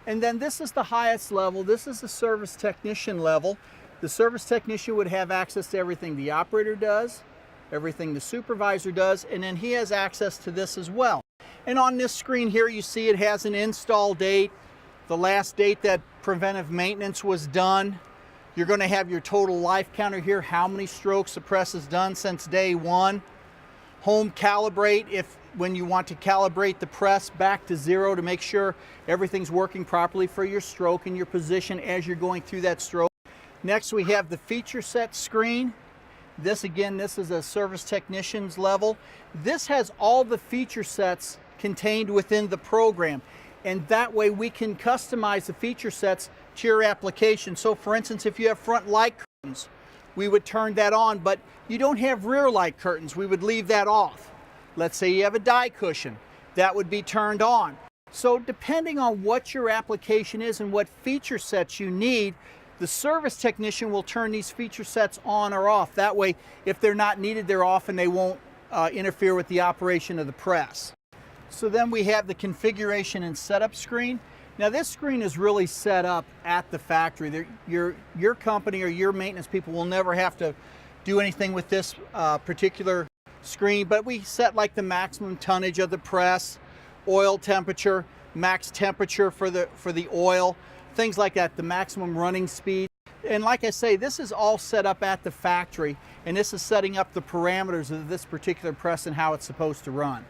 And then this is the highest level. This is the service technician level. The service technician would have access to everything the operator does, everything the supervisor does, and then he has access to this as well. And on this screen here, you see it has an install date, the last date that preventive maintenance was done. You're going to have your total life counter here, how many strokes the press has done since day one. Home calibrate, when you want to calibrate the press back to 0 to make sure everything's working properly for your stroke and your position as you're going through that stroke. Next, we have the feature set screen. This is a service technician's level. This has all the feature sets contained within the program, and that way we can customize the feature sets to your application. So for instance, if you have front light curtains, we would turn that on, but you don't have rear light curtains, we would leave that off. Let's say you have a die cushion, that would be turned on. So depending on what your application is and what feature sets you need, the service technician will turn these feature sets on or off. That way, if they're not needed, they're off and they won't interfere with the operation of the press. So then we have the configuration and setup screen. Now this screen is really set up at the factory. Your company or your maintenance people will never have to do anything with this particular screen, but we set like the maximum tonnage of the press, oil temperature, max temperature for the oil, things like that, the maximum running speed. And like I say, this is all set up at the factory, and this is setting up the parameters of this particular press and how it's supposed to run.